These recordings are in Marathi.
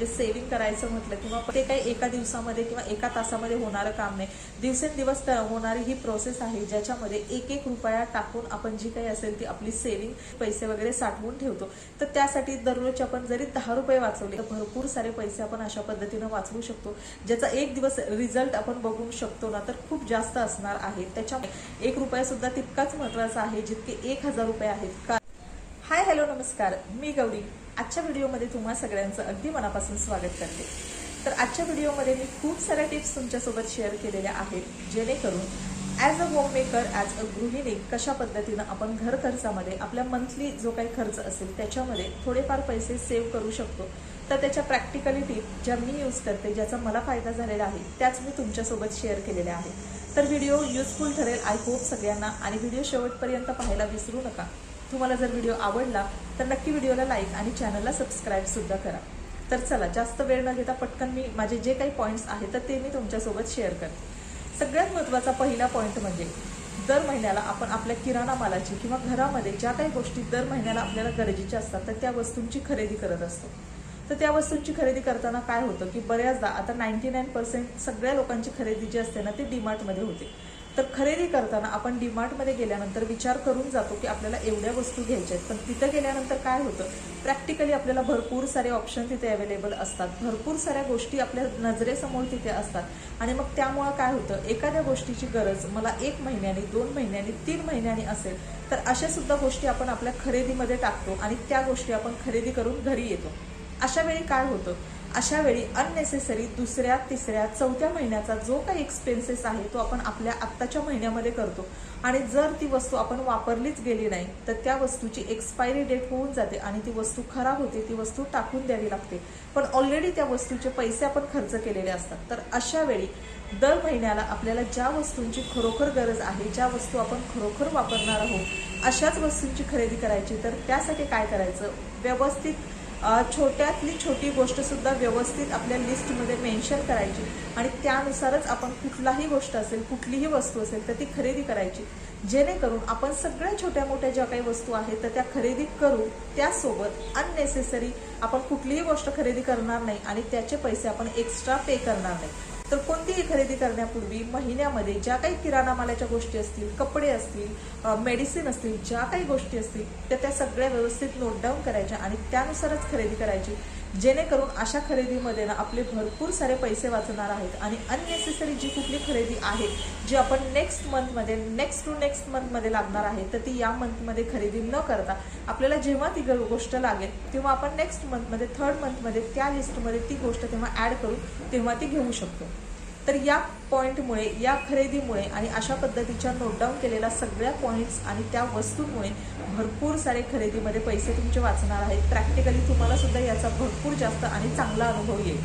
म्हणजे सेव्हिंग करायचं म्हटलं किंवा ते काही एका दिवसामध्ये किंवा एका तासामध्ये होणारं काम नाही, दिवसेंदिवस होणारी ही प्रोसेस आहे ज्याच्यामध्ये एक एक रुपया टाकून आपण जी काही असेल ती आपली सेव्हिंग पैसे वगैरे साठवून ठेवतो। तर त्यासाठी दररोज आपण जरी 10 रुपये वाचवले तर भरपूर सारे पैसे आपण अशा पद्धतीने वाचवू शकतो, ज्याचा एक दिवस रिझल्ट आपण बघू शकतो ना तर खूप जास्त असणार आहे। त्याच्यामुळे 1 रुपया सुद्धा तितकाच महत्त्वाचा आहे जितके 1000 रुपये आहेत। हाय हॅलो नमस्कार, मी गौरी। आजच्या व्हिडिओमध्ये तुम्हा सगळ्यांचं अगदी मनापासून स्वागत करते। तर आजच्या व्हिडिओमध्ये मी खूप साऱ्या टिप्स तुमच्यासोबत शेअर केलेल्या आहेत जेणेकरून as a home maker, as a गृहिणी कशा पद्धतीनं आपण घर खर्चामध्ये आपल्या मंथली जो काही खर्च असेल त्याच्यामध्ये थोडेफार पैसे सेव्ह करू शकतो। तर त्याच्या प्रॅक्टिकली टिप ज्या मी यूज करते, ज्याचा मला फायदा झालेला आहे त्याच मी तुमच्यासोबत शेअर केलेल्या आहेत। तर व्हिडिओ युजफुल ठरेल आय होप सगळ्यांना, आणि व्हिडिओ शेवटपर्यंत पाहायला विसरू नका। तुम्हाला जर व्हिडिओ आवडला तर नक्की व्हिडिओला लाईक आणि चॅनलला सबस्क्राईब सुद्धा करा। तर चला जास्त वेळ न घेता पटकन मी माझे जे काही पॉईंट्स आहेत तर ते मी तुमच्यासोबत शेअर करते। सगळ्यात महत्त्वाचा पहिला पॉईंट म्हणजे दर महिन्याला आपण आपल्या किराणा मालाची किंवा घरामध्ये ज्या काही गोष्टी दर महिन्याला आपल्याला गरजेच्या असतात तर त्या वस्तूंची खरेदी करत असतो। तर त्या वस्तूंची खरेदी करताना काय होतं की बऱ्याचदा आता 99% सगळ्या लोकांची खरेदी जी असते ना ती डीमार्टमध्ये होते। तर खरेदी करताना आपण डीमार्टमध्ये गेल्यानंतर विचार करून जातो की आपल्याला एवढ्या वस्तू घ्यायच्या आहेत, पण तिथं गेल्यानंतर काय होतं प्रॅक्टिकली आपल्याला भरपूर सारे ऑप्शन तिथे अवेलेबल असतात, भरपूर साऱ्या गोष्टी आपल्या नजरेसमोर तिथे असतात। आणि मग त्यामुळं काय होतं, एखाद्या गोष्टीची गरज मला 1 महिन्यानी 2 महिन्यानी 3 महिन्यानी असेल तर अशा सुद्धा गोष्टी आपण आपल्या खरेदीमध्ये टाकतो आणि त्या गोष्टी आपण खरेदी करून घरी येतो। अशा वेळी काय होतं, अशा वेळी अननेसेसरी दुसऱ्या तिसऱ्या चौथ्या महिन्याचा जो काही एक्सपेन्सेस आहे तो आपण आपल्या आत्ताच्या महिन्यामध्ये करतो, आणि जर ती वस्तू आपण वापरलीच गेली नाही तर त्या वस्तूची एक्सपायरी डेट होऊन जाते आणि ती वस्तू खराब होते, ती वस्तू टाकून द्यावी लागते, पण ऑलरेडी त्या वस्तूचे पैसे आपण खर्च केलेले असतात। तर अशा वेळी दर महिन्याला आपल्याला ज्या वस्तूंची खरोखर गरज आहे, ज्या वस्तू आपण खरोखर वापरणार आहोत अशाच वस्तूंची खरेदी करायची। तर त्यासाठी काय करायचं, व्यवस्थित छोट्यातली छोटी गोष्ट सुद्धा व्यवस्थित आपल्या लिस्टमध्ये मेन्शन करायची आणि त्यानुसारच आपण कुठलाही गोष्ट असेल, कुठलीही वस्तू असेल तर ती खरेदी करायची, जेणेकरून आपण सगळ्या छोट्या मोठ्या ज्या काही वस्तू आहेत तर त्या खरेदी करू, त्यासोबत अननेसेसरी आपण कुठलीही गोष्ट खरेदी करणार नाही आणि त्याचे पैसे आपण एक्स्ट्रा पे करणार नाही। तर कोणतीही खरेदी करण्यापूर्वी महिन्यामध्ये ज्या काही किराणा मालाच्या गोष्टी असतील, कपडे असतील, मेडिसिन असतील, ज्या काही गोष्टी असतील तर त्या सगळ्या व्यवस्थित नोट डाऊन करायच्या आणि त्यानुसारच खरेदी करायची, जेणेकरून अशा खरेदीमध्ये ना आपले भरपूर सारे पैसे वाचणार आहेत। आणि अननेसेसरी जी कुठली खरेदी आहे जी आपण नेक्स्ट टू नेक्स्ट मंथमध्ये लागणार आहे तर ती या मंथमध्ये खरेदी न करता आपल्याला जेव्हा ती गोष्ट लागेल तेव्हा आपण नेक्स्ट मंथमध्ये, 3rd मंथमध्ये त्या लिस्टमध्ये ती गोष्ट तेव्हा ॲड करून तेव्हा ती घेऊ शकतो। तर या पॉईंटमुळे, या खरेदीमुळे आणि अशा पद्धतीच्या नोट डाऊन केलेल्या सगळ्या पॉईंट्स आणि त्या वस्तूंमुळे भरपूर सारे खरेदीमध्ये पैसे तुमचे वाचणार आहेत। प्रॅक्टिकली तुम्हाला सुद्धा याचा भरपूर जास्त आणि चांगला अनुभव येईल।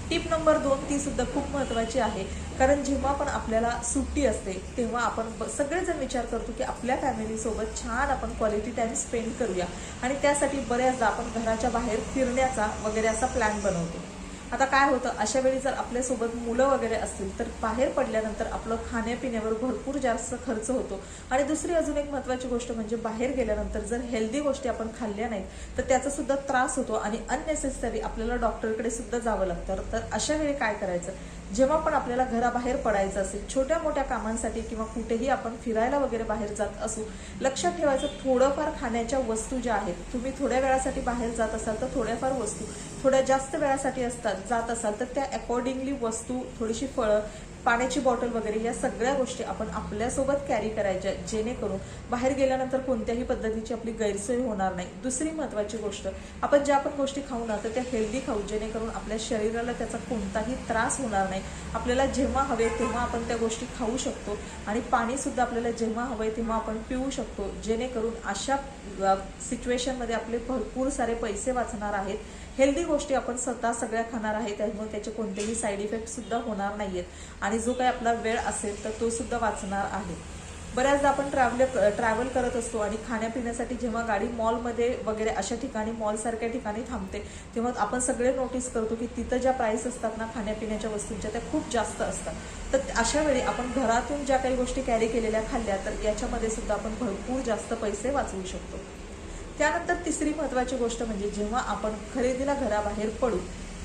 टिप नंबर 2 ती सुद्धा खूप महत्त्वाची आहे, कारण जेव्हा पण आपल्याला सुट्टी असते तेव्हा आपण सगळेजण विचार करतो की आपल्या फॅमिलीसोबत छान आपण क्वालिटी टाईम स्पेंड करूया, आणि त्यासाठी बऱ्याचदा आपण घराच्या बाहेर फिरण्याचा वगैरे असा प्लॅन बनवतो। आता काय होतं, अशा वेळी जर आपल्यासोबत मुलं वगैरे असतील तर बाहेर पडल्यानंतर आपलं खाण्यापिण्यावर भरपूर जास्त खर्च होतो। आणि दुसरी अजून एक महत्त्वाची गोष्ट म्हणजे बाहेर गेल्यानंतर जर हेल्दी गोष्टी आपण खाल्ल्या नाहीत तर त्याचा सुद्धा त्रास होतो आणि अननेसेसरी आपल्याला डॉक्टरकडे सुद्धा जावं लागतं। तर अशा वेळी काय करायचं, जेव्हा पण आपल्याला घराबाहेर पडायचं असेल, छोट्या मोठ्या कामांसाठी किंवा कुठेही आपण फिरायला वगैरे बाहेर जात असू, लक्षात ठेवायचं थोडंफार खाण्याच्या वस्तू ज्या आहेत, तुम्ही थोड्या वेळासाठी बाहेर जात असाल तर थोड्याफार वस्तू, थोड्या जास्त वेळासाठी जात असाल तर त्या अकॉर्डिंगली वस्तू, थोडीशी फळं, पाण्याची बॉटल वगैरे या सगळ्या गोष्टी आपण आपल्यासोबत कॅरी करायच्या, जेणेकरून बाहेर गेल्यानंतर कोणत्याही पद्धतीची आपली गैरसोय होणार नाही। दुसरी महत्त्वाची गोष्ट, आपण ज्या पण गोष्टी खाऊ ना तर त्या हेल्दी खाऊ, जेणेकरून आपल्या शरीराला त्याचा कोणताही त्रास होणार नाही। आपल्याला जेव्हा हवे तेव्हा आपण त्या गोष्टी खाऊ शकतो आणि पाणीसुद्धा आपल्याला जेव्हा हवंय तेव्हा आपण पिऊ शकतो, जेणेकरून अशा सिच्युएशनमध्ये आपले भरपूर सारे पैसे वाचणार आहेत। हेल्दी गोष्टी आपण स्वतः सगळ्या खाणार आहे, त्यामुळे त्याचे कोणतेही साईड इफेक्ट सुद्धा होणार नाहीयेत आणि जो काही आपला वेळ असेल तर तो सुद्धा वाचणार आहे। बऱ्याचदा आपण ट्रॅव्हल करत असतो आणि खाण्यापिण्यासाठी जेव्हा गाडी मॉलमध्ये वगैरे अशा ठिकाणी, मॉलसारख्या ठिकाणी थांबते तेव्हा आपण सगळे नोटीस करतो की तिथं ज्या प्राईस असतात ना खाण्यापिण्याच्या वस्तूंच्या त्या खूप जास्त असतात। तर अशा वेळी आपण घरातून ज्या काही गोष्टी कॅरी केलेल्या खाल्ल्या तर याच्यामध्ये सुद्धा आपण भरपूर जास्त पैसे वाचवू शकतो। त्यानंतर तिसरी महत्त्वाची गोष्ट म्हणजे जेव्हा आपण खरेदीला घराबाहेर पडू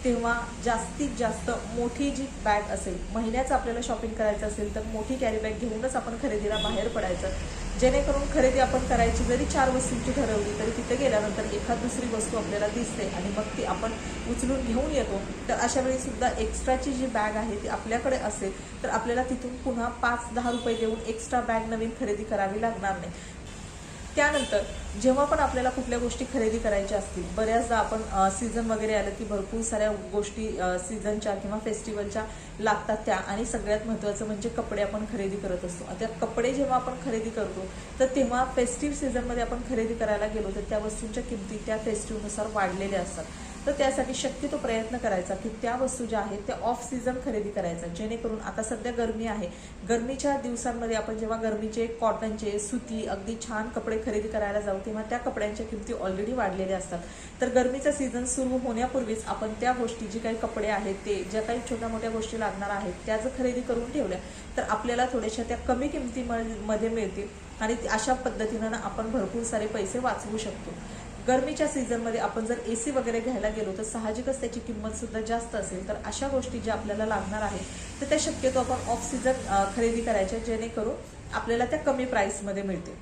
तेव्हा जास्तीत जास्त मोठी जी बॅग असेल, महिन्याचं आपल्याला शॉपिंग करायचं असेल तर मोठी कॅरी बॅग घेऊनच आपण खरेदीला बाहेर पडायचं, जेणेकरून खरेदी आपण करायची जरी 4 वस्तूंची ठरवली तरी तिथे गेल्यानंतर एखाद दुसरी वस्तू आपल्याला दिसते आणि मग ती आपण उचलून घेऊन येतो. तर अशा वेळी सुद्धा एक्स्ट्राची जी बॅग आहे ती आपल्याकडे असेल तर आपल्याला तिथून पुन्हा 5-10 रुपये देऊन एक्स्ट्रा बॅग नवीन खरेदी करावी लागणार नाही. त्यानंतर जेव्हा पण आपल्याला कुठल्या गोष्टी खरेदी करायच्या असतील, बऱ्याचदा आपण सीझन वगैरे आलं की भरपूर साऱ्या गोष्टी सीझनच्या किंवा फेस्टिवलच्या लागतात त्या, आणि सगळ्यात महत्त्वाचं म्हणजे कपडे आपण खरेदी करत असतो. त्या कपडे जेव्हा आपण खरेदी करतो तर तेव्हा फेस्टिव्ह सीझनमध्ये आपण खरेदी करायला गेलो तर त्या वस्तूंच्या किमती त्या फेस्टिव्हनुसार वाढलेल्या असतात. तर त्यासाठी शक्यतो प्रयत्न करायचा की त्या वस्तू ज्या आहेत त्या ऑफ सीझन खरेदी करायचा, जेणेकरून आता सध्या गरमी आहे, गरमीच्या दिवसांमध्ये आपण जेव्हा गरमीचे कॉटनचे सुती अगदी छान कपडे खरेदी करायला जाऊ तेव्हा त्या कपड्यांच्या किमती ऑलरेडी वाढलेल्या असतात. तर गरमीचा सीझन सुरू होण्यापूर्वीच आपण त्या गोष्टी जी काही कपडे आहेत ते ज्या काही छोट्या मोठ्या गोष्टी लागणार आहेत त्या जर खरेदी करून ठेवल्या तर आपल्याला थोड्याशा त्या कमी किमतीमध्ये मिळतील आणि अशा पद्धतीनं आपण भरपूर सारे पैसे वाचवू शकतो. गरमीच्या सीझनमध्ये आपण जर AC वगैरे घ्यायला गेलो तर साहजिकच त्याची किंमत सुद्धा जास्त असेल. तर अशा गोष्टी ज्या आपल्याला लागणार आहेत तर त्या शक्यतो आपण ऑफ सीझन खरेदी करायच्या, जेणेकरून आपल्याला त्या कमी प्राईसमध्ये मिळतील.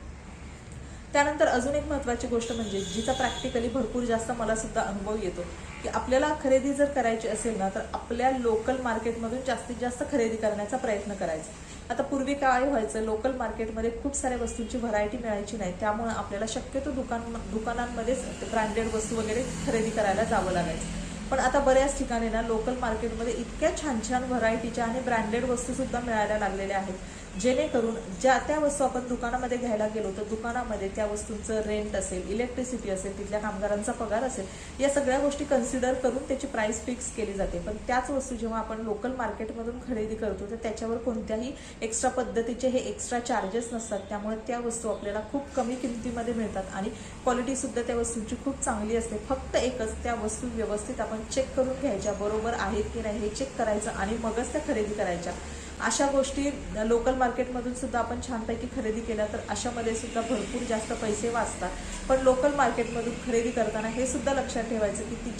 त्यानंतर अजून एक महत्त्वाची गोष्ट म्हणजे जिचा प्रॅक्टिकली भरपूर जास्त मला सुद्धा अनुभव येतो की आपल्याला खरेदी जर करायची असेल ना तर आपल्या लोकल मार्केटमधून जास्तीत जास्त खरेदी करण्याचा प्रयत्न करायचा. आता पूर्वी काय व्हायचं, लोकल मार्केटमध्ये खूप साऱ्या वस्तूंची व्हरायटी मिळायची नाही, त्यामुळे आपल्याला शक्यतो दुकानांमध्येच ब्रँडेड वस्तू वगैरे खरेदी करायला जावं लागायचं. पण आता बऱ्याच ठिकाणी ना लोकल मार्केटमध्ये इतक्या छान छान व्हरायटीच्या आणि ब्रँडेड वस्तू सुद्धा मिळायला लागलेल्या आहेत, जेणेकरून ज्या त्या वस्तू आपण दुकानामध्ये घ्यायला गेलो तर दुकानामध्ये त्या वस्तूंचं रेंट असेल, इलेक्ट्रिसिटी असेल, तिथल्या कामगारांचा पगार असेल, या सगळ्या गोष्टी कन्सिडर करून त्याची प्राइस फिक्स केली जाते. पण त्याच वस्तू जेव्हा आपण लोकल मार्केटमधून खरेदी करतो तर त्याच्यावर कोणत्याही एक्स्ट्रा पद्धतीचे हे एक्स्ट्रा चार्जेस नसतात, त्यामुळे त्या वस्तू आपल्याला खूप कमी किमतीमध्ये मिळतात आणि क्वालिटी सुद्धा त्या वस्तूंची खूप चांगली असते. फक्त एकच त्या वस्तू व्यवस्थित आपण चेक करून घ्यायच्या, बरोबर आहेत की नाही हे चेक करायचं आणि मगच त्या खरेदी करायच्या. अशा गोष्टी लोकल मार्केटमधून सुद्धा आपण छानपैकी खरेदी केल्या तर अशामध्ये सुद्धा भरपूर जास्त पैसे वाचतात. पण लोकल मार्केटमधून खरेदी करताना हे सुद्धा लक्षात ठेवायचं की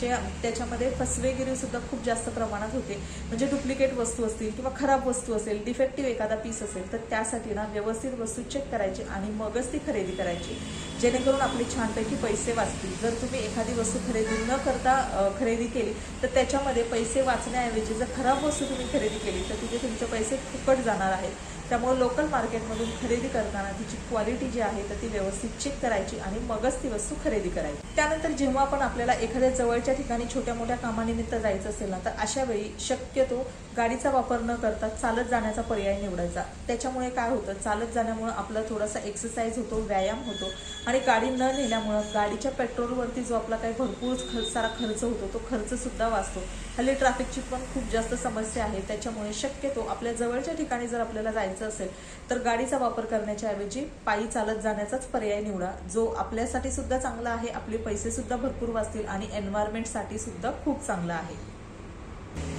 त्याच्यामध्ये फसवेगिरी सुद्धा खूप जास्त प्रमाणात होते. म्हणजे डुप्लिकेट वस्तू असतील किंवा खराब वस्तू असेल, डिफेक्टिव्ह एखादा पीस असेल तर त्यासाठी ना व्यवस्थित वस्तू चेक करायची आणि मगच ती खरेदी करायची, जेणेकरून आपले छानपैकी पैसे वाचतील. जर तुम्ही एखादी वस्तू खरेदी न करता खरेदी केली तर त्याच्यामध्ये पैसे वाचण्याऐवजी जर खराब वस्तू तुम्ही खरेदी केली तर तिथे तुमचे पैसे फुकट जाणार आहेत. त्यामुळे लोकल मार्केटमधून खरेदी करताना तिची क्वालिटी जी आहे तर ती व्यवस्थित चेक करायची आणि मगच ती वस्तू खरेदी करायची. त्यानंतर जेव्हा पण आपल्याला एखाद्या जवळच्या ठिकाणी छोट्या मोठ्या कामानिमित्त जायचं असेल ना तर अशा वेळी शक्यतो गाडीचा वापर न करता चालत जाण्याचा पर्याय निवडायचा. त्याच्यामुळे काय होतं, चालत जाण्यामुळे आपला थोडासा एक्सरसाइज होतो, व्यायाम होतो आणि गाडी न नेल्यामुळं गाडीच्या पेट्रोलवरती जो आपला काही भरपूर सारा खर्च होतो तो खर्च सुद्धा वाचतो. हल्ली ट्रॅफिकची पण खूप जास्त समस्या आहे, त्याच्यामुळे शक्यतो आपल्या जवळच्या ठिकाणी जर आपल्याला जायचं असेल तर गाडीचा वापर करण्याच्या ऐवजी पायी चालत जाण्याचाच पर्याय निवडा, जो आपल्यासाठी सुद्धा चांगला आहे, आपले पैसे सुद्धा भरपूर वाचतील आणि एन्व्हायरमेंटसाठी सुद्धा खूप चांगला आहे.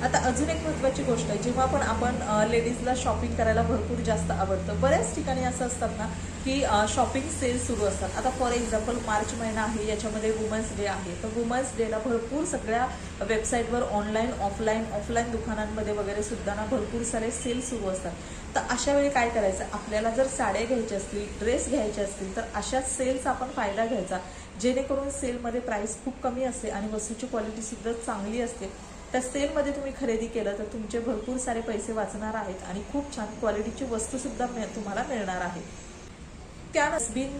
आता अजून एक महत्त्वाची गोष्ट आहे, जेव्हा पण आपण लेडीजला शॉपिंग करायला भरपूर जास्त आवडतं. बऱ्याच ठिकाणी असं असतात ना की शॉपिंग सेल सुरू असतात. आता फॉर एक्झाम्पल मार्च महिना आहे, याच्यामध्ये वुमन्स डे आहे, तर वुमन्स डेला भरपूर सगळ्या वेबसाईटवर ऑनलाईन ऑफलाईन दुकानांमध्ये वगैरे सुद्धा ना भरपूर सारे सेल सुरू असतात. तर अशा वेळी काय करायचं, आपल्याला जर साड्या घ्यायच्या असतील, ड्रेस घ्यायचे असतील तर अशा सेलचा आपण फायदा घ्यायचा, जेणेकरून सेलमध्ये प्राईस खूप कमी असते आणि वस्तूची क्वालिटी सुद्धा चांगली असते. त्या सेलमध्ये तुम्ही खरेदी केलं तर तुमचे भरपूर सारे पैसे वाचणार आहेत आणि खूप छान क्वालिटीची वस्तू सुद्धा तुम्हाला मिळणार आहे. त्या डस्टबिन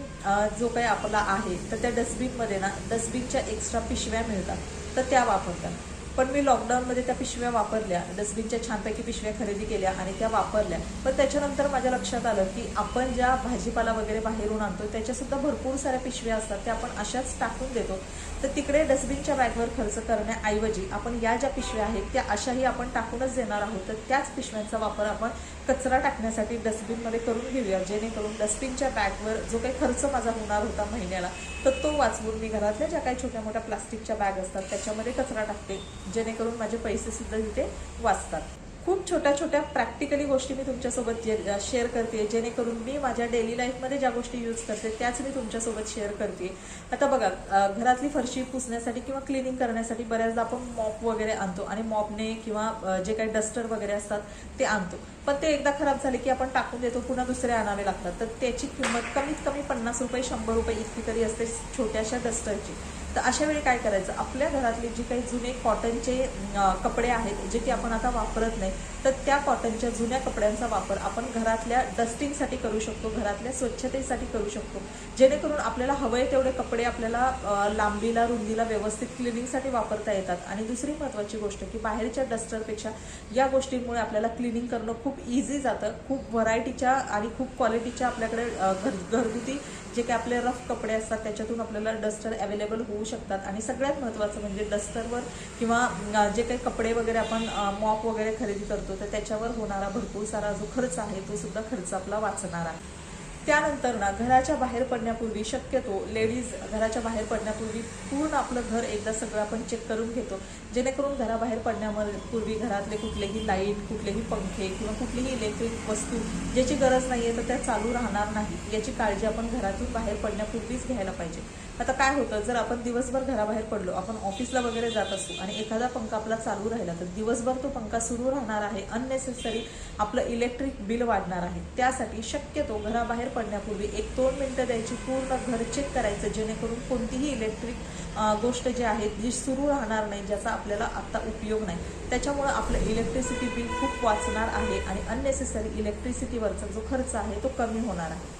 जो काही आपला आहे तर त्या डस्टबिनमध्ये ना डस्टबिनच्या एक्स्ट्रा पिशव्या मिळतात तर त्या वापरतात. पण मी लॉकडाऊनमध्ये त्या पिशव्या वापरल्या, डस्टबिनच्या छानपैकी पिशव्या खरेदी केल्या आणि त्या वापरल्या. पण त्याच्यानंतर माझ्या लक्षात आलं की आपण ज्या भाजीपाला वगैरे बाहेरून आणतो त्याच्यासुद्धा भरपूर साऱ्या पिशव्या असतात, त्या आपण अशाच टाकून देतो. तर तिकडे डस्टबिनच्या बॅगवर खर्च करण्याऐवजी आपण या ज्या पिशव्या आहेत त्या अशाही आपण टाकूनच देणार आहोत. तर त्याच पिशव्यांचा वापर आपण कचरा टाकण्यासाठी डस्टबिनमध्ये करून घेऊया, जेणेकरून डस्टबिनच्या बॅगवर जो काही खर्च माझा होणार होता महिन्याला तर तो वाचवून मी घरातल्या ज्या काही छोट्या मोठ्या प्लास्टिकच्या बॅग असतात त्याच्यामध्ये कचरा टाकते, जेणेकरून माझे पैसे सुद्धा तिथे वाचतात. खूप छोट्या छोट्या प्रॅक्टिकली गोष्टी मी तुमच्यासोबत शेअर करते, जेणेकरून मी माझ्या डेली लाईफमध्ये ज्या गोष्टी यूज करते त्याच मी तुमच्यासोबत शेअर करते। आता बघा, घरातली फरशी पुसण्यासाठी किंवा क्लिनिंग करण्यासाठी बऱ्याचदा आपण मॉप वगैरे आणतो आणि मॉपने किंवा जे काही डस्टर वगैरे असतात ते आणतो, पण ते एकदा खराब झाले की आपण टाकून देतो, पुन्हा दुसरे आणावे लागतात। तर त्याची किंमत कमीत कमी 50 रुपये 100 रुपये इतकी तरी असते छोट्याशा डस्टरची। तर अशा वेळी काय करायचं, आपल्या घरातले जे काही जुने कॉटनचे कपडे आहेत जे की आपण आता वापरत नाही, तर त्या कॉटनच्या जुन्या कपड्यांचा वापर आपण घरातल्या डस्टिंगसाठी करू शकतो, घरातल्या स्वच्छतेसाठी करू शकतो, जेणेकरून आपल्याला हवे तेवढे कपडे आपल्याला लांबीला रुंदीला व्यवस्थित क्लिनिंगसाठी वापरता येतात। आणि दुसरी महत्त्वाची गोष्ट की बाहेरच्या डस्टरपेक्षा या गोष्टींमुळे आपल्याला क्लिनिंग करणं खूप इझी जातं। खूप व्हरायटीच्या आणि खूप क्वालिटीच्या आपल्याकडे घरगुती जे काही आपले रफ कपडे असतात त्याच्यातून आपल्याला डस्टर अवेलेबल होऊ शकतात। आणि सगळ्यात महत्त्वाचं म्हणजे डस्टरवर किंवा जे काही कपडे वगैरे आपण मॉप वगैरे खरेदी करतो तर त्याच्यावर होणारा भरपूर सारा जो खर्च आहे तो सुद्धा खर्च आपला वाचणार आहे। त्यानंतर ना, घराच्या बाहेर पडण्यापूर्वी शक्यतो लेडीज घराच्या बाहेर पडण्यापूर्वी पूर्ण आपलं घर एकदा सगळं आपण चेक करून घेतो, जेणेकरून घराबाहेर पडण्यापूर्वी घरातले कुठलेही लाईट, कुठलेही पंखे किंवा कुठलीही इलेक्ट्रिक वस्तू ज्याची गरज नाही आहे तर त्या चालू राहणार नाही याची काळजी आपण घरातून बाहेर पडण्यापूर्वीच घ्यायला पाहिजे। आता काय होतं, जर आपण दिवसभर घराबाहेर पडलो, आपण ऑफिसला वगैरे जात असू आणि एखादा पंखा आपला चालू राहिला तर दिवसभर तो पंखा सुरू राहणार आहे, अननेसेसरी आपलं इलेक्ट्रिक बिल वाढणार आहे। त्यासाठी शक्यतो घराबाहेर पडण्यापूर्वी 1-2 मिनिटं द्यायची, पूर्ण घर चेक करायचं, जेणेकरून कोणतीही इलेक्ट्रिक गोष्ट जी आहे जी सुरू राहणार नाही, ज्याचा आपल्याला आता उपयोग नाही, त्याच्यामुळे आपलं इलेक्ट्रिसिटी बिल खूप वाचणार आहे आणि अननेसेसरी इलेक्ट्रिसिटीवरचा जो खर्च आहे तो कमी होणार आहे।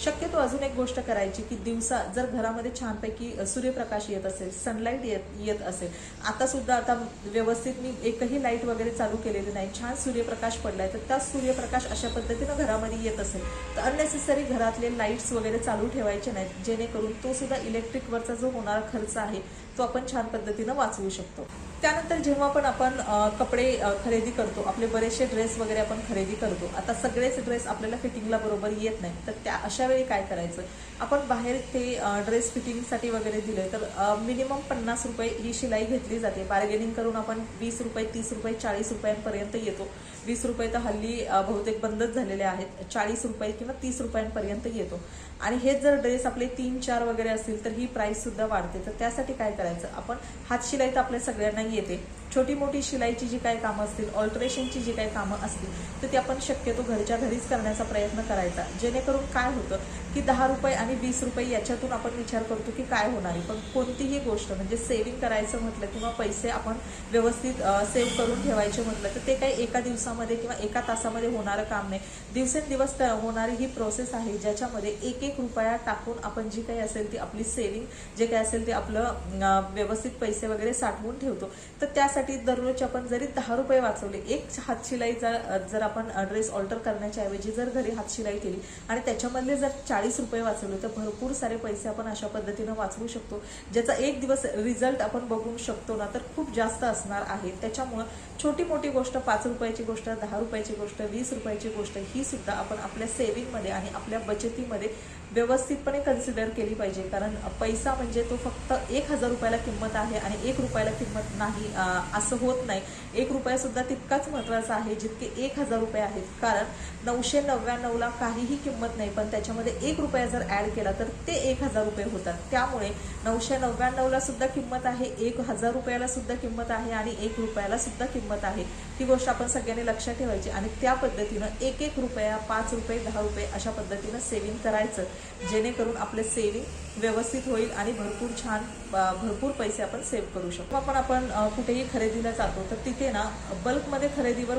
शक्यतो अजून एक गोष्ट करायची की दिवसा जर घरामध्ये छानपैकी सूर्यप्रकाश येत असेल, सनलाईट येत असेल, आता व्यवस्थित मी एकही लाईट वगैरे चालू केलेली नाही, छान सूर्यप्रकाश पडलाय, तर त्या सूर्यप्रकाश अशा पद्धतीनं घरामध्ये येत असेल तर अननेसेसरी घरातले लाईट्स वगैरे चालू ठेवायचे नाहीत, जेणेकरून तो सुद्धा इलेक्ट्रिकवरचा जो होणारा खर्च आहे तो आपण छान पद्धतीनं वाचवू शकतो। त्यानंतर जेव्हा पण आपण कपडे खरेदी करतो, आपले बरेचसे ड्रेस वगैरे आपण खरेदी करतो, आता सगळेच ड्रेस आपल्याला फिटिंगला बरोबर येत नाही, तर त्या अशा वेळी काय करायचं, आपण बाहेर ते ड्रेस फिटिंगसाठी वगैरे दिले तर मिनिमम 50 रुपये ही शिलाई घेतली जाते। बार्गेनिंग करून आपण 20 रुपये 30 रुपये 40 रुपयांपर्यंत येतो। 20 रुपये तर हल्ली बहुतेक बंदच झालेले आहेत, 40 रुपये किंवा 30 रुपयांपर्यंत येतो। आणि हेच जर ड्रेस आपले 3-4 वगैरे असतील तर ही प्राइस सुद्धा वाढते। तर त्यासाठी काय करायचं, आपण हातशिलाई तर आपल्या सगळ्यांना येते, छोटी मोठी शिलाईची जी काही कामं असतील, ऑल्टरेशनची जी काही कामं असतील तर ती आपण शक्यतो घरच्या घरीच करण्याचा प्रयत्न करायचा, जेणेकरून काय होतं की 10 रुपये आणि 20 रुपये याच्यातून आपण विचार करतो की काय होणार आहे, पण कोणतीही गोष्ट म्हणजे सेव्हिंग करायचं म्हटलं किंवा पैसे आपण व्यवस्थित सेव्ह करून ठेवायचे म्हटलं तर ते काही एका दिवसामध्ये किंवा एका तासामध्ये होणारं काम नाही, दिवसेंदिवस होणारी ही प्रोसेस आहे, ज्याच्यामध्ये एक रुपया टाकून आपण जी काही असेल ती आपली सेव्हिंग जे काही असेल ते आपलं व्यवस्थित पैसे वगैरे साठवून ठेवतो। तर त्यासाठी दररोज आपण जरी 10 रुपये वाचवले, एक हातशिलाई जर आपण ड्रेस ऑल्टर करण्याच्या ऐवजी जर घरी हातशिलाई केली आणि त्याच्यामधले जर 40 रुपये वाचवले तर भरपूर सारे पैसे आपण अशा पद्धतीनं वाचवू शकतो, ज्याचा एक दिवस रिझल्ट आपण बघू शकतो ना तर खूप जास्त असणार आहे। त्याच्यामुळे छोटी मोठी गोष्ट, 5 रुपयाची गोष्ट, 10 रुपयाची गोष्ट, 20 रुपयाची गोष्ट ही सुद्धा आपण आपल्या सेव्हिंगमध्ये आणि आपल्या बचतीमध्ये व्यवस्थितपणे कन्सिडर केली पाहिजे, कारण पैसा म्हणजे तो फक्त 1000 रुपयाला किंमत आहे आणि 1 रुपयाला किंमत नाही असं होत नाही। 1 रुपया सुद्धा तितकाच महत्त्वाचा आहे जितके 1000 रुपये आहेत, कारण 999ला काहीही किंमत नाही, पण त्याच्यामध्ये 1 रुपया जर ॲड केला तर ते 1000 रुपये होतात। त्यामुळे 999ला सुद्धा किंमत आहे, 1000 रुपयाला सुद्धा किंमत आहे आणि 1 रुपयाला सुद्धा किंमत आहे। ती गोष्ट आपण सगळ्यांनी लक्षात ठेवायची आणि त्या पद्धतीनं 1 रुपया, 5 रुपये, 10 रुपये अशा पद्धतीनं सेव्हिंग करायचं, जेणेकरून आपले सेव्हिंग व्यवस्थित होईल आणि भरपूर पैसे आपण सेव्ह करू शकतो। आपण कुठेही खरेदीला जातो तर तिथे ना बल्कमध्ये खरेदीवर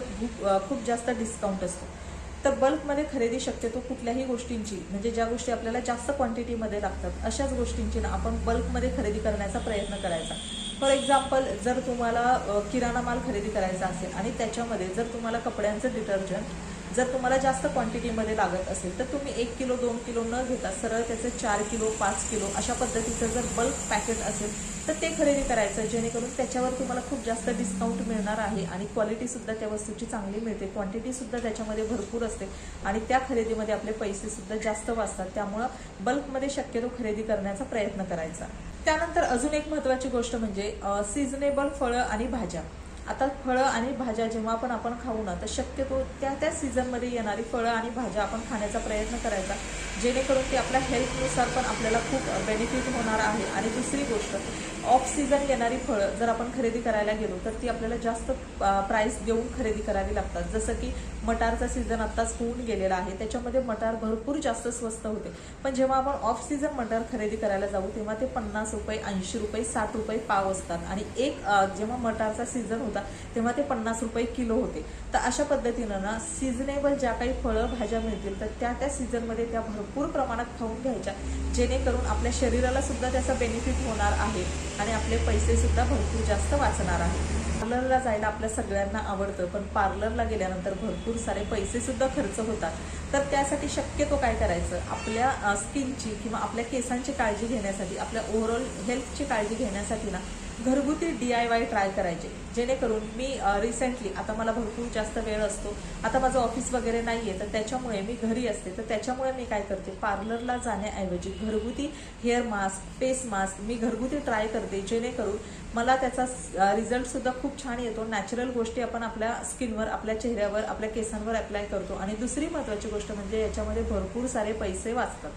खूप जास्त डिस्काउंट असतो। तर बल्कमध्ये खरेदी शक्यतो कुठल्याही गोष्टींची म्हणजे ज्या गोष्टी आपल्याला जास्त क्वांटिटीमध्ये लागतात अशाच गोष्टींची ना आपण बल्कमध्ये खरेदी करण्याचा प्रयत्न करायचा। फॉर एक्झाम्पल, जर तुम्हाला किराणा माल खरेदी करायचा असेल आणि त्याच्यामध्ये जर तुम्हाला कपड्यांचं डिटर्जंट जर तुम्हाला जास्त क्वांटिटीमध्ये लागत असेल तर तुम्ही 1 किलो 2 किलो न घेता सरळ त्याचे 4 किलो 5 किलो अशा पद्धतीचं जर बल्क पॅकेट असेल तर ते खरेदी करायचं, जेणेकरून त्याच्यावर तुम्हाला खूप जास्त डिस्काउंट मिळणार आहे आणि क्वालिटीसुद्धा त्या वस्तूची चांगली मिळते, क्वांटिटीसुद्धा त्याच्यामध्ये भरपूर असते आणि त्या खरेदीमध्ये आपले पैसेसुद्धा जास्त वाचतात। त्यामुळं बल्कमध्ये शक्यतो खरेदी करण्याचा प्रयत्न करायचा। त्यानंतर अजून एक महत्त्वाची गोष्ट म्हणजे सीझनेबल फळं आणि भाज्या। आता फळं आणि भाज्या जेव्हा पण आपण खाऊ ना, तर शक्यतो त्या त्या सीझनमध्ये येणारी फळं आणि भाज्या आपण खाण्याचा प्रयत्न करायचा, जेणेकरून ती आपल्या हेल्थनुसार पण आपल्याला खूप बेनिफिट होणार आहे. आणि दुसरी गोष्ट, ऑफ सीझन येणारी फळं जर आपण खरेदी करायला गेलो तर ती आपल्याला जास्त प्राईस देऊन खरेदी करावी लागतात. जसं की मटारचा सीझन आत्ताच होऊन गेलेला आहे, त्याच्यामध्ये मटार भरपूर जास्त स्वस्त होते. पण जेव्हा आपण ऑफ सीझन मटार खरेदी करायला जाऊ तेव्हा ते 50 रुपये, 80 रुपये, 60 रुपये पाव असतात. आणि जेव्हा मटारचा सीझन होता तेव्हा ते 50 रुपये किलो होते. तर अशा पद्धतीनं ना सिजनेबल ज्या काही फळं भाज्या मिळतील तर त्या त्या सीझनमध्ये त्या भरपूर प्रमाणात खाऊन घ्यायच्या, जेणेकरून आपल्या शरीराला सुद्धा त्याचा बेनिफिट होणार आहे आणि आपले पैसे सुद्धा भरपूर जास्त वाचणार आहे. पार्लरला जायला आपल्या सगळ्यांना आवडतं, पण पार्लरला गेल्यानंतर भरपूर सारे पैसे सुद्धा खर्च होतात. तर त्यासाठी शक्यतो काय करायचं, आपल्या स्किनची किंवा आपल्या केसांची काळजी घेण्यासाठी, आपल्या ओव्हरऑल हेल्थची काळजी घेण्यासाठी ना घरगुती DIY ट्राय करायचे. जेणेकरून मी रिसेंटली, आता मला भरपूर जास्त वेळ असतो, आता माझं ऑफिस वगैरे नाही आहे, तर त्याच्यामुळे मी घरी असते, तर त्याच्यामुळे मी काय करते, पार्लरला जाण्याऐवजी घरगुती हेअर मास्क, फेस मास्क मी घरगुती ट्राय करते, जेणेकरून मला त्याचा रिझल्टसुद्धा खूप छान येतो. नॅचरल गोष्टी आपण आपल्या स्किनवर, आपल्या चेहऱ्यावर, आपल्या केसांवर अप्लाय करतो. आणि दुसरी महत्त्वाची गोष्ट म्हणजे याच्यामध्ये भरपूर सारे पैसे वाचतात.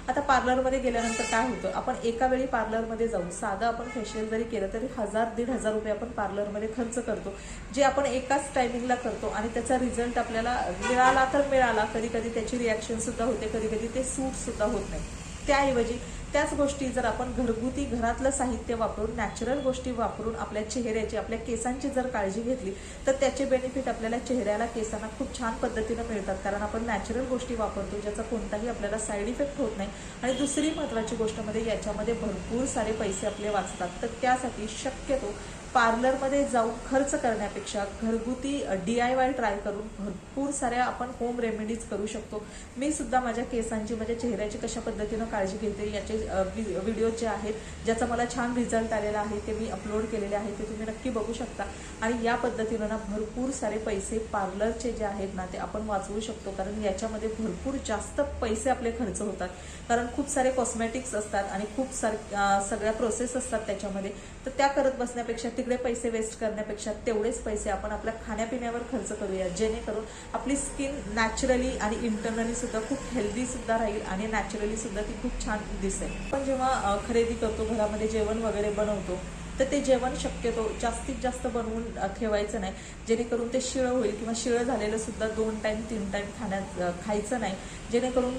आता पार्लरमध्ये गेल्यानंतर काय होतं, आपण एका वेळी पार्लरमध्ये जाऊ, साधं आपण फेशियल जरी केलं तरी 1000-1500 रुपये आपण पार्लरमध्ये खर्च करतो, जे आपण एकाच टायमिंगला करतो. आणि त्याचा रिझल्ट आपल्याला मिळाला तर मिळाला, कधी कधी त्याची रिॲक्शन सुद्धा होते, कधी कधी ते सूट सुद्धा होत नाही. त्याऐवजी त्याच गोष्टी जर आपण घरगुती घरातलं साहित्य वापरून, नॅचरल गोष्टी वापरून आपल्या चेहऱ्याची, आपल्या केसांची जर काळजी घेतली तर त्याचे बेनिफिट आपल्याला चेहऱ्याला, केसांना खूप छान पद्धतीनं मिळतात. कारण आपण नॅचरल गोष्टी वापरतो, ज्याचा कोणताही आपल्याला साईड इफेक्ट होत नाही. आणि दुसरी महत्त्वाची गोष्ट म्हणजे याच्यामध्ये भरपूर सारे पैसे आपले वाचतात. तर त्यासाठी शक्यतो पार्लरमध्ये जाऊन खर्च करण्यापेक्षा घरगुती DIY ट्राय करून भरपूर साऱ्या आपण होम रेमेडीज करू शकतो. मी सुद्धा माझ्या केसांची, माझ्या चेहऱ्याची कशा पद्धतीनं काळजी घेते याचे व्हिडिओ जे आहेत, ज्याचा मला छान रिझल्ट आलेला आहे, ते मी अपलोड केलेले आहे, ते तुम्ही नक्की बघू शकता. आणि या पद्धतीनं ना भरपूर सारे पैसे पार्लरचे जे आहेत ना ते आपण वाचवू शकतो. कारण याच्यामध्ये भरपूर जास्त पैसे आपले खर्च होतात, कारण खूप सारे कॉस्मेटिक्स असतात आणि खूप सगळ्या प्रोसेस असतात त्याच्यामध्ये. तर त्या करत बसण्यापेक्षा, तिकडे पैसे वेस्ट करण्यापेक्षा तेवढेच पैसे आपण आपल्या खाण्यापिण्यावर खर्च करूया, जेणेकरून आपली स्किन नॅचरली आणि इंटरनली सुद्धा खूप हेल्दी सुद्धा राहील आणि नॅचरली सुद्धा ती खूप छान दिसेल. पण जेव्हा खरेदी करतो, घरामध्ये जेवण वगैरे बनवतो, तर ते जेवण शक्यतो जास्तीत जास्त बनवून ठेवायचं नाही, जेणेकरून ते शिळं होईल. किंवा शिळं झालेलं सुद्धा 2 टाईम 3 टाईम खायचं नाही, जेणेकरून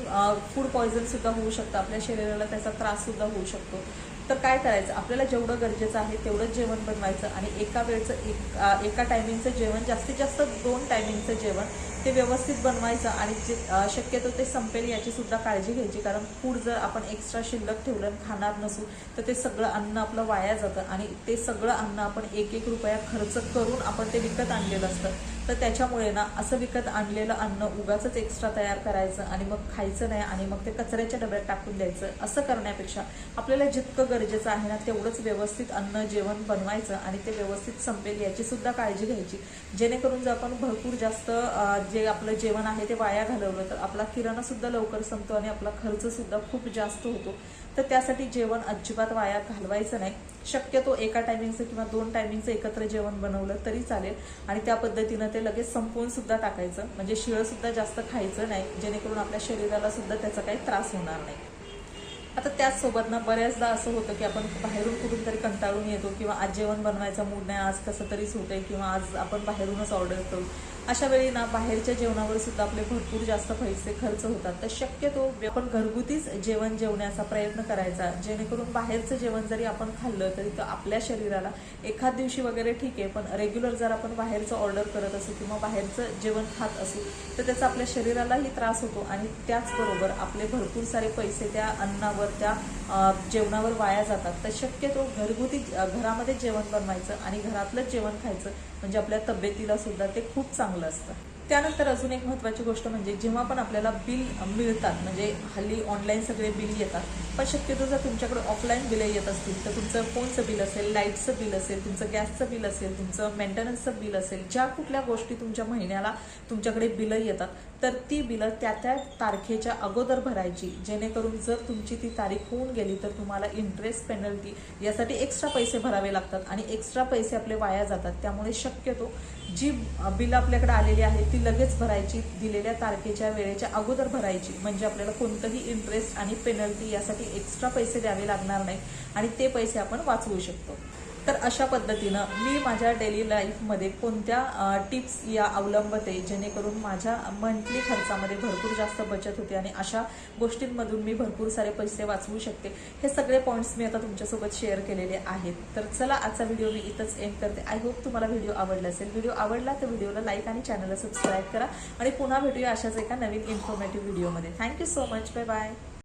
फूड पॉयझन सुद्धा होऊ शकतं, आपल्या शरीराला त्याचा त्रास सुद्धा होऊ शकतो. तर काय करायचं, आपल्याला जेवढं गरजेचं आहे तेवढंच जेवण बनवायचं आणि एका टायमिंगचं जेवण, जास्तीत जास्त 2 टायमिंगचं जेवण ते व्यवस्थित बनवायचं. आणि शक्यतो ते संपेल याची सुद्धा काळजी घ्यायची. कारण फूड जर आपण एक्स्ट्रा शिल्लक ठेवलं, खाणार नसू, तर ते सगळं अन्न आपलं वाया जातं. आणि ते सगळं अन्न आपण 1-1 रुपया खर्च करून आपण ते विकत आणलेलं असतं. तर त्याच्यामुळे ना असं विकत आणलेलं अन्न उगाचच एक्स्ट्रा तयार करायचं आणि मग खायचं नाही आणि मग ते कचऱ्याच्या डब्यात टाकून द्यायचं. असं करण्यापेक्षा आपल्याला जितकं गरजेचं आहे ना तेवढंच व्यवस्थित अन्न, जेवण बनवायचं आणि ते व्यवस्थित संपेल याची सुद्धा काळजी घ्यायची. जेणेकरून जर आपण भरपूर जास्त जे आपलं जेवण आहे ते वाया घालवलं तर आपला किराणा सुद्धा लवकर संपतो आणि आपला खर्च सुद्धा खूप जास्त होतो. तर त्यासाठी जेवण अजिबात वाया घालवायचं नाही. शक्यतो एका टायमिंगचं किंवा 2 टायमिंगचं एकत्र जेवण बनवलं तरी चालेल आणि त्या पद्धतीनं ते लगेच संपवून सुद्धा टाकायचं. म्हणजे शिळं सुद्धा जास्त खायचं नाही, जेणेकरून आपल्या शरीराला सुद्धा त्याचा काही त्रास होणार नाही. आता त्याचसोबत ना बऱ्याचदा असं होतं की आपण बाहेरून कुठून तरी कंटाळून येतो किंवा आज जेवण बनवायचा मूड नाही, आज कसं तरीच होतंय किंवा आज आपण बाहेरूनच ऑर्डर करू. अशा वेळी ना बाहेरच्या जेवणावर सुद्धा आपले भरपूर जास्त पैसे खर्च होतात. तर शक्यतो आपण घरगुतीच जेवण जेवण्याचा प्रयत्न करायचा, जेणेकरून बाहेरचं जेवण जरी आपण खाल्लं तरी तर आपल्या शरीराला एखाद दिवशी वगैरे ठीक आहे, पण रेग्युलर जर आपण बाहेरचं ऑर्डर करत असू किंवा बाहेरचं जेवण खात असू तर त्याचा आपल्या शरीरालाही त्रास होतो आणि त्याचबरोबर आपले भरपूर सारे पैसे त्या अन्नावर, त्या जेवणावर वाया जातात. तर शक्यतो घरगुती घरामध्ये जेवण बनवायचं आणि घरातलंच जेवण खायचं, म्हणजे आपल्या तब्येतीला सुद्धा ते खूप चांगलं असतं. त्यानंतर अजून एक महत्त्वाची गोष्ट म्हणजे जेव्हा पण आपल्याला बिल मिळतात, म्हणजे हल्ली ऑनलाईन सगळे बिल येतात, पण शक्यतो जर तुमच्याकडे ऑफलाईन बिलं येत असतील तर तुमचं फोनचं बिल असेल, लाईटचं बिल असेल, तुमचं गॅसचं बिल असेल, तुमचं मेंटेनन्सचं बिल असेल, ज्या कुठल्या गोष्टी तुमच्या महिन्याला तुमच्याकडे बिलं येतात तर ती बिलं त्या तारखेच्या अगोदर भरायची, जेणेकरून जर तुमची ती तारीख होऊन गेली तर तुम्हाला इंटरेस्ट, पेनल्टी यासाठी एक्स्ट्रा पैसे भरावे लागतात आणि एक्स्ट्रा पैसे आपले वाया जातात. त्यामुळे शक्यतो जी बिल आपल्याकडे आलेली आहेत ती लगेच भरायची, दिलेल्या तारखेच्या वेळेच्या अगोदर भरायची, म्हणजे आपल्याला कोणतंही इंटरेस्ट आणि पेनल्टी यासाठी एक्स्ट्रा पैसे द्यावे लागणार नाही आणि ते पैसे आपण वाचवू शकतो. तर अशा पद्धतीनं मी माझ्या डेली लाईफमध्ये कोणत्या टिप्स या अवलंबते जेणेकरून माझ्या मंथली खर्चामध्ये भरपूर जास्त बचत होते आणि अशा गोष्टींमधून मी भरपूर सारे पैसे वाचवू शकते, हे सगळे पॉईंट्स मी आता तुमच्यासोबत शेअर केलेले आहेत. तर चला, आजचा व्हिडिओ मी इथंच एंड करते. आय होप तुम्हाला व्हिडिओ आवडला असेल. व्हिडिओ आवडला तर व्हिडिओला लाईक आणि चॅनलला सबस्क्राईब करा आणि पुन्हा भेटूया अशाच एका नवीन इन्फॉर्मेटिव्ह व्हिडिओमध्ये. Thank you so much. Bye bye.